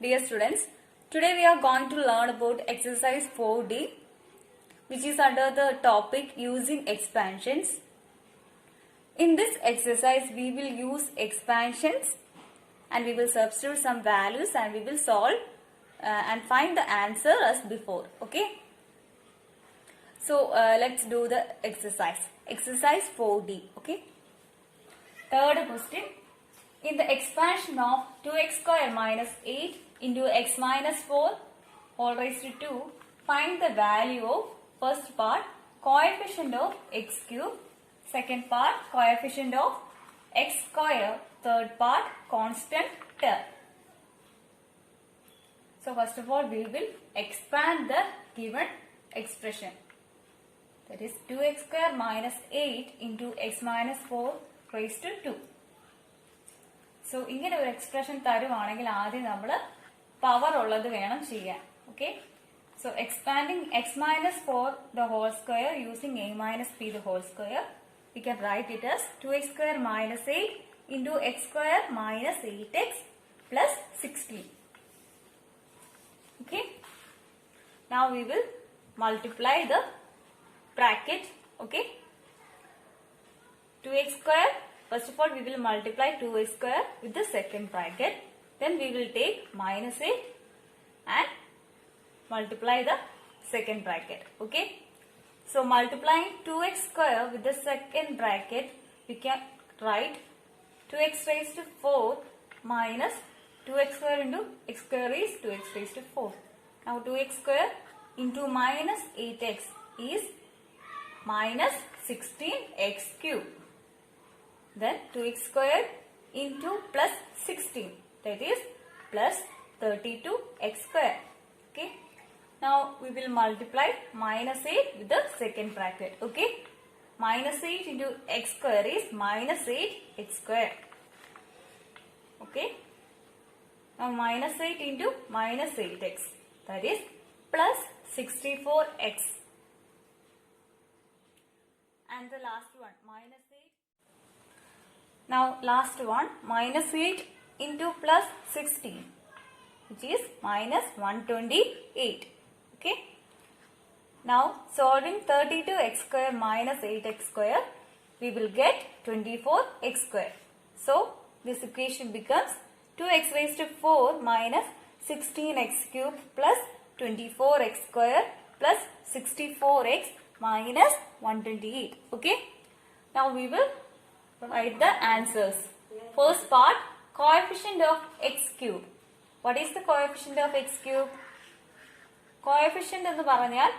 Dear students, today we are going to learn about exercise 4D, which is under the topic using expansions. In this exercise, we will use expansions and we will substitute some values and we will solve and find the answer as before. Okay. So, let's do the exercise. Exercise 4D. Okay. Third question. In the expansion of 2x square minus 8 into x minus 4 whole raised to 2, find the value of first part coefficient of x cube, second part coefficient of x square, third part constant term. So first of all we will expand the given expression, that is 2x square minus 8 into x minus 4 raised to 2. So, ഇങ്ങനെ ഒരു expression തരുവാണെങ്കിൽ ആദ്യം നമ്മൾ power ഉള്ളത് വേണം ചെയ്യാൻ. Okay, so expanding x minus 4 the whole square using a minus p the whole square, we can write it as 2x square minus 8 into x square minus 8x plus 16. Okay, now we will multiply the bracket. Okay, 2x square. First of all, we will multiply 2x square with the second bracket. Then we will take minus 8 and multiply the second bracket. Okay. So, multiplying 2x square with the second bracket, we can write 2x raised to 4 minus 2x square into x square is 2x raised to 4. Now, 2x square into minus 8x is minus 16x cube. Then 2x square into plus 16, that is plus 32x square. Okay. Now we will multiply minus 8 with the second bracket. Okay. Minus 8 into x square is minus 8x square. Okay. Now minus 8 into minus 8x, that is plus 64x. And the last one minus 8. Now last one minus 8 into plus 16, which is minus 128. Okay. Now solving 32x square minus 8x square, we will get 24x square. So this equation becomes 2x raised to 4 minus 16x cube plus 24x square plus 64x minus 128. Okay. Now we will write the answers. First part, coefficient of x cube. What is the coefficient of x cube? Coefficient എന്ന് പറഞ്ഞാൽ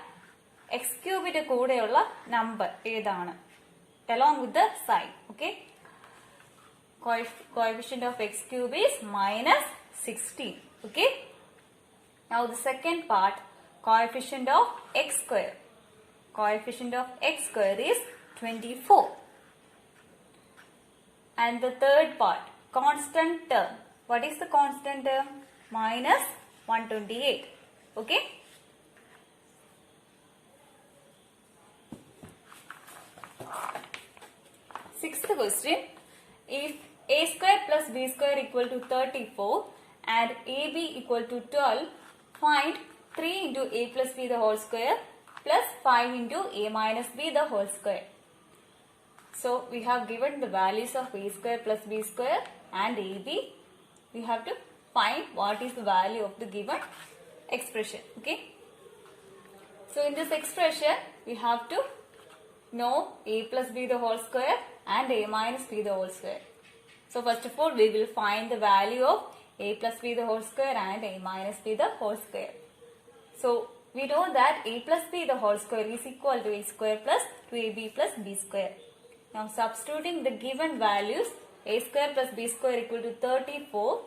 x ക്യൂബിന്റെ കൂടെയുള്ള number ഏതാണ്, along with the sign. Okay. Coefficient of x cube is minus 16. Okay. Now the second part, coefficient of x square. Coefficient of x square is 24. And the third part, constant term. What is the constant term? Minus 128. Okay. Sixth question. If a square plus b square equal to 34 and ab equal to 12, find 3 into a plus b the whole square plus 5 into a minus b the whole square. So, we have given the values of a square plus b square and ab. We have to find what is the value of the given expression. Okay. So, in this expression, we have to know a plus b the whole square and a minus b the whole square. So, first of all, we will find the value of a plus b the whole square and a minus b the whole square. So, we know that a plus b the whole square is equal to a square plus 2ab plus b square. Now substituting the given values, a square plus b square equal to 34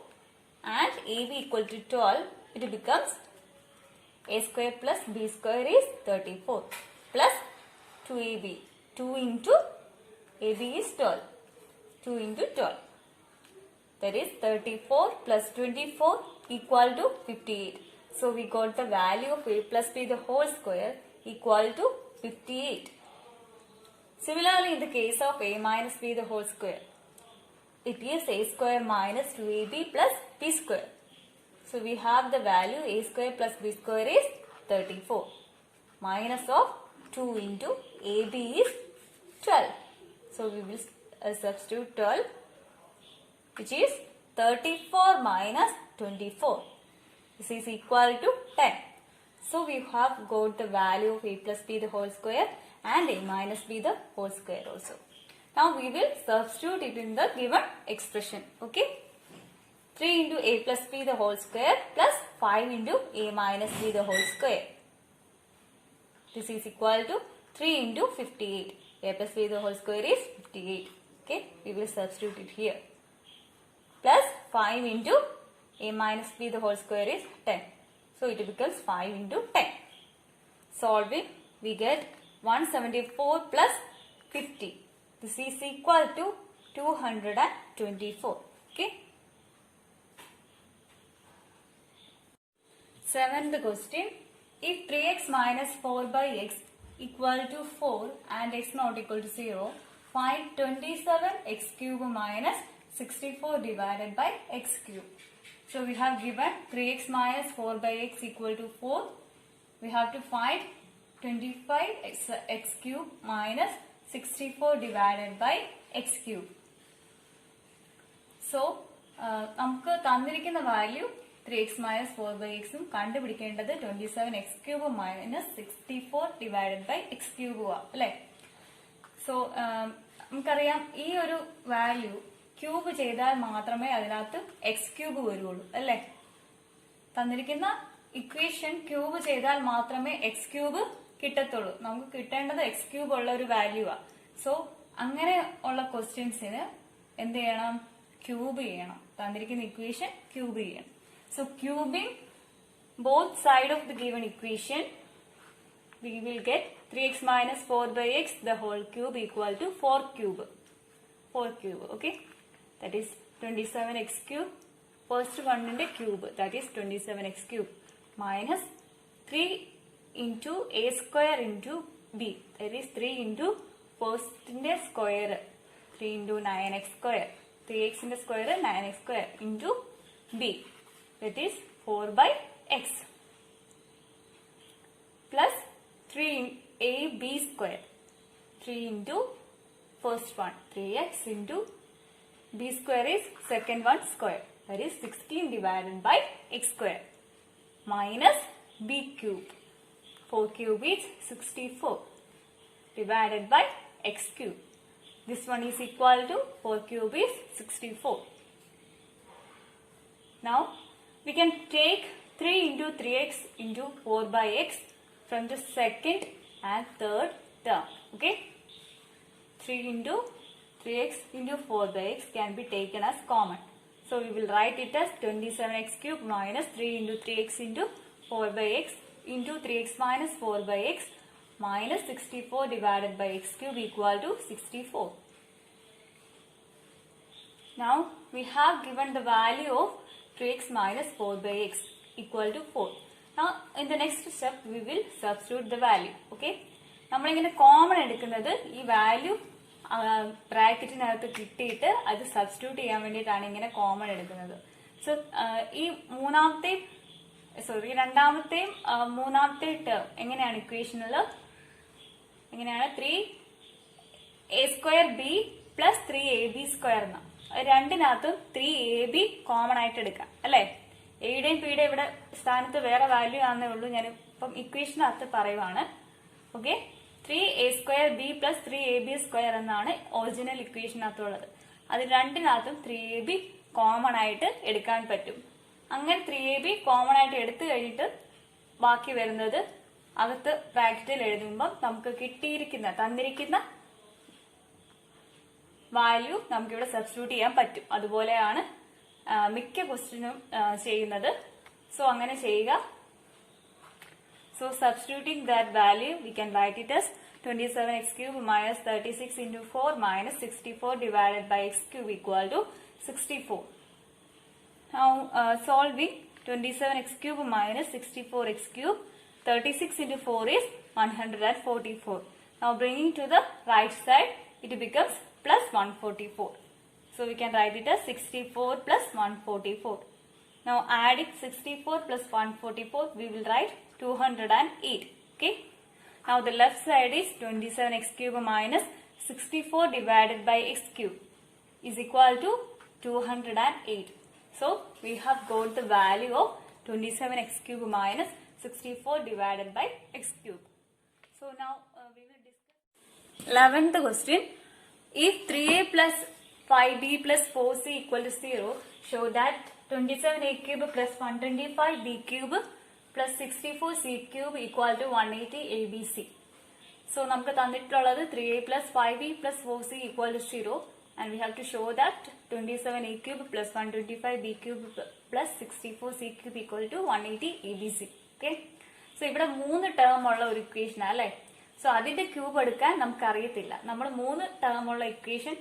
and ab equal to 12, it becomes a square plus b square is 34 plus 2ab. 2 into ab is 12. 2 into 12. That is 34 plus 24 equal to 58. So we got the value of a plus b the whole square equal to 58. Similarly, in the case of a minus b the whole square, it is a square minus 2ab plus b square. So we have the value a square plus b square is 34. Minus of 2 into ab is 12. So we will substitute 12, which is 34 minus 24. This is equal to 10. So we have got the value of a plus b the whole square and a minus b the whole square also. Now we will substitute it in the given expression. Okay. 3 into a plus b the whole square plus 5 into a minus b the whole square. This is equal to 3 into 58. A plus b the whole square is 58. Okay. We will substitute it here. Plus 5 into a minus b the whole square is 10. So it becomes 5 into 10. Solving, we get 174 plus 50. This is equal to 224. Okay. 7th question. If 3x minus 4 by x equal to 4 and x not equal to 0, find 27 x cube minus 64 divided by x cube. So we have given 3x minus 4 by x equal to 4. We have to find 25 x cube minus 64 divided by x cube. So, നമുക്ക് തന്നിരിക്കുന്ന value 3x minus 4 by x ഉം കണ്ടുപിടിക്കേണ്ടത് 27 x cube minus 64 divided by x cube അല്ലേ? So നമുക്കറിയാം ഈ ഒരു value cube ചെയ്താൽ മാത്രമേ അതിനകത്ത് എക്സ് ക്യൂബ് വരുള്ളൂ അല്ലേ? തന്നിരിക്കുന്ന ഇക്വേഷൻ ക്യൂബ് ചെയ്താൽ മാത്രമേ എക്സ് ക്യൂബ് കിട്ടത്തുള്ളൂ. നമുക്ക് കിട്ടേണ്ടത് എക്സ് ക്യൂബ് ഉള്ള ഒരു വാല്യൂ ആ. സോ അങ്ങനെ ഉള്ള ക്വസ്റ്റ്യൻസിന് എന്ത് ചെയ്യണം? ക്യൂബ് ചെയ്യണം. തന്നിരിക്കുന്ന ഇക്വേഷൻ ക്യൂബ് ചെയ്യണം. So cubing both side of the given equation we will get 3x minus 4 by x the whole cube equal to 4 cube. 4 cube, okay? That is 27x cube. First one in the cube, that is 27x cube minus 3 into a square into b. That is 3 into first in the square. 3 into 9x square. 3x in the square 9x square into b. That is 4 by x. Plus 3ab square. 3 into first one. 3x into b square is second one square. That is 16 divided by x square. Minus b cube. 4 cube is 64. Divided by x cube. This one is equal to 4 cube is 64. Now we can take 3 into 3x into 4 by x from the second and third term. Okay. 3 into 3x into 4 by x can be taken as common. So we will write it as 27x cube minus 3 into 3x into 4 by x into 3x minus 4 by x minus 64 divided by x cube equal to 64. Now we have given the value of 3x minus 4 by x equal to 4. Now in the next step we will substitute the value. Okay. നമ്മളിങ്ങനെ common എടുക്കുന്നത് ഈ value ബ്രാക്കറ്റിനകത്ത് കിട്ടിയിട്ട് അത് substitute ചെയ്യാൻ വേണ്ടിയിട്ടാണ് ഇങ്ങനെ common എടുക്കുന്നത്. So ഈ രണ്ടാമത്തെയും മൂന്നാമത്തെ ടേം എങ്ങനെയാണ് ഇക്വേഷനിൽ? എങ്ങനെയാണ്? 3a² b plus 3ab square എന്ന രണ്ടിനകത്തും 3ab കോമൺ ആയിട്ട് എടുക്കാം അല്ലേ? എയുടെയും പിയുടെയും ഇവിടെ സ്ഥാനത്ത് വേറെ വാല്യൂ ആണെന്നേ ഉള്ളൂ. ഞാൻ ഇപ്പം ഇക്വേഷനകത്ത് പറയുവാണ്. Okay. 3a² b plus 3ab square എന്നാണ് ഒറിജിനൽ ഇക്വേഷനകത്തുള്ളത്. അത് രണ്ടിനകത്തും 3ab കോമൺ ആയിട്ട് എടുക്കാൻ പറ്റും. അങ്ങനെ 3ab കോമൺ ആയിട്ട് എടുത്തു കഴിഞ്ഞിട്ട് ബാക്കി വരുന്നത് അകത്ത് ബ്രാക്കറ്റിൽ എഴുതുമ്പോൾ നമുക്ക് തന്നിരിക്കുന്ന വാല്യൂ നമുക്കിവിടെ സബ്സ്റ്റിറ്റ്യൂട്ട് ചെയ്യാൻ പറ്റും. അതുപോലെയാണ് മിക്ക ക്വസ്റ്റ്യനും ചെയ്യുന്നത്. സോ അങ്ങനെ ചെയ്യുക. So substituting that value, we can write it as 27x cube minus 36 into 4 minus 64 divided by x cube equal to 64. Now solving 27x cube minus 64x cube, 36 into 4 is 144. Now bringing to the right side, it becomes plus 144. So we can write it as 64 plus 144. Now adding 64 plus 144, we will write 208. Okay. Now the left side is 27x cube minus 64 divided by x cube is equal to 208. So we have got the value of 27x cube minus 64 divided by x cube. So now we will discuss 11th question. If 3a plus 5b plus 4c equal to 0, show that 27a cube plus 125b cube plus 64c cube equal to 180 abc. So നമുക്ക് തന്നിട്ടുള്ളത് 3a plus 5b plus 4c equal to 0 and we have to show that 27a cube plus 125b cube plus 64c cube equal to 180 abc. Okay. So ഇവിടെ 3 term ഉള്ള ഒരു equation അല്ലേ. So അതിന്റെ cube എടുക്കാൻ നമുക്ക് അറിയത്തില്ല. നമ്മൾ 3 ടേം ഉള്ള ഇക്വേഷൻ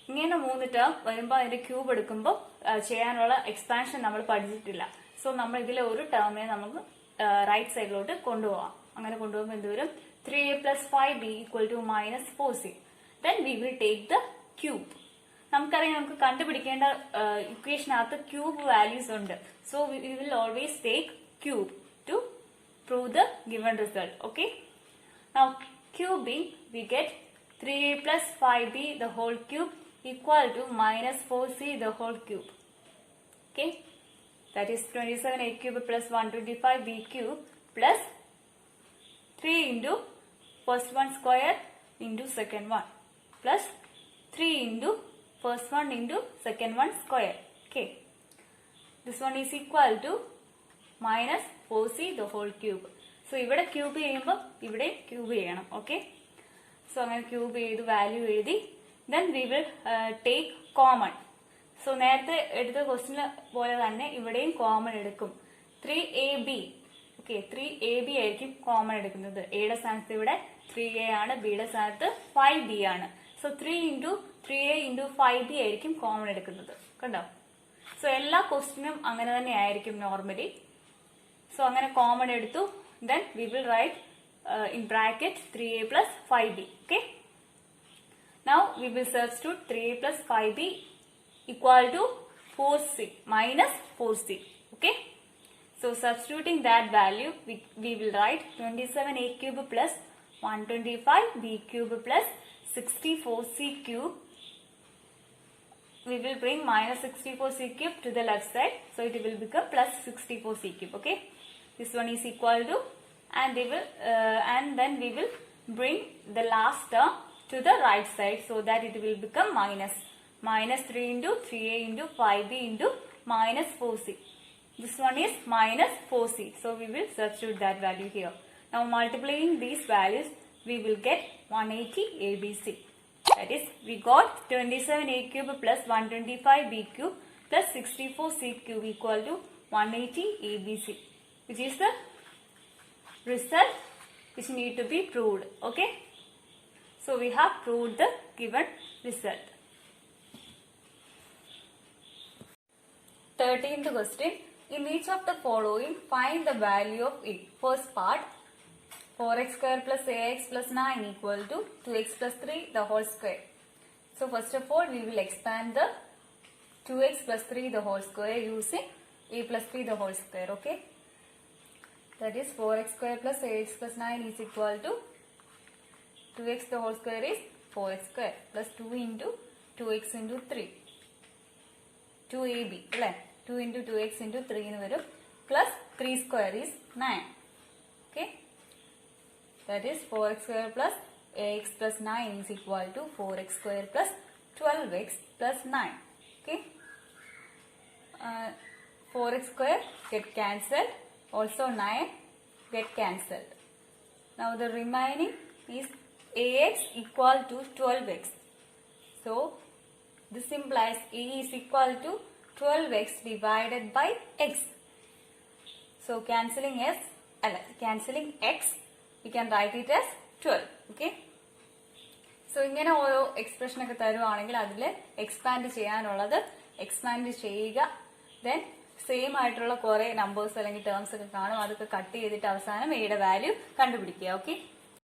ഇങ്ങനെ 3 ടേം വരുമ്പോൾ അതിന്റെ ക്യൂബ് എടുക്കുമ്പോൾ ചെയ്യാനുള്ള എക്സ്പാൻഷൻ നമ്മൾ പഠിച്ചിട്ടില്ല. സോ നമ്മൾ ഇതിലെ ഒരു ടേമിനെ നമുക്ക് റൈറ്റ് സൈഡിലോട്ട് കൊണ്ടുപോകാം. അങ്ങനെ കൊണ്ടുപോകുമ്പോൾ എന്ത് വരും? 3a plus 5b equal to minus 4c. Then we will take the cube. നമുക്കറിയാം നമുക്ക് കണ്ടുപിടിക്കേണ്ട ഇക്വേഷനകത്ത് ക്യൂബ് വാല്യൂസ് ഉണ്ട്. So we will always take cube to prove the given result. Okay. Now cubing, we get 3a plus 5b the whole cube equal to minus 4c the whole cube. Okay. That is 27a cube plus 125b cube plus 3 into first one square into second one plus 3 into first one into second one square. Okay. This one is equal to minus 4c the whole cube. So ഇവിടെ cube ചെയ്യുമ്പോൾ ഇവിടെ cube ചെയ്യണം. Okay. So അങ്ങനെ cube ചെയ്ത് value എഴുതി. Then we will take common. So നേരത്തെ എടുത്ത ക്വസ്റ്റിന് പോലെ തന്നെ ഇവിടെയും കോമൺ എടുക്കും. 3ab. ഓക്കെ. 3ab ആയിരിക്കും കോമൺ എടുക്കുന്നത്. എയുടെ സ്ഥാനത്ത് ഇവിടെ 3a ആണ്, ബിയുടെ സ്ഥാനത്ത് 5b ആണ്. So 3 into 3a into 5b ആയിരിക്കും കോമൺ എടുക്കുന്നത്. കണ്ടോ? സോ എല്ലാ ക്വസ്റ്റിനും അങ്ങനെ തന്നെ ആയിരിക്കും നോർമലി. സോ അങ്ങനെ കോമൺ എടുത്തു. Then we will write in bracket 3a plus 5b. Okay. Now we will substitute 3a plus 5b equal to 4c minus 4c. Okay. So substituting that value, we will write 27a cube plus 125b cube plus 64c cube. We will bring minus 64c cube to the left side. So it will become plus 64c cube. Okay. This one is equal to, and they will and then we will bring the last term to the right side so that it will become minus 3 into 3a into 5b into minus 4c. This one is minus 4c. So we will substitute that value here. Now multiplying these values, we will get 180 abc. That is, we got 27a cube plus 125b cube plus 64c cube equal to 180 abc. Which is the result which need to be proved. Okay. So we have proved the given result. 13th question. In each of the following, find the value of a. First part, 4x square plus ax plus 9 equal to 2x plus 3 the whole square. So first of all, we will expand the 2x plus 3 the whole square using a plus b the whole square. Okay. That is 4x square plus ax plus 9 is equal to 2x the whole square is 4x square plus 2 into 2x into 3. 2ab. 2 into 2x into 3 plus 3 square is 9. Okay. That is 4x square plus ax plus 9 is equal to 4x square plus 12x plus 9. Okay. 4x square get cancelled. Also 9 get cancelled. Now the remaining is ax equal to 12x. So this implies a is equal to 12x divided by x. So cancelling x, we can write it as 12. Okay. So ഇങ്ങനെ ഓരോ expression ഒക്കെ തരുവാണെങ്കിൽ അതിൽ expand ചെയ്യാനുള്ളത് expand ചെയ്യുക. Then same ആയിട്ടുള്ള കുറെ numbers അല്ലെങ്കിൽ ടേംസ് ഒക്കെ കാണും, അതൊക്കെ കട്ട് ചെയ്തിട്ട് അവസാനം എയുടെ വാല്യൂ കണ്ടുപിടിക്കുക. ഓക്കെ.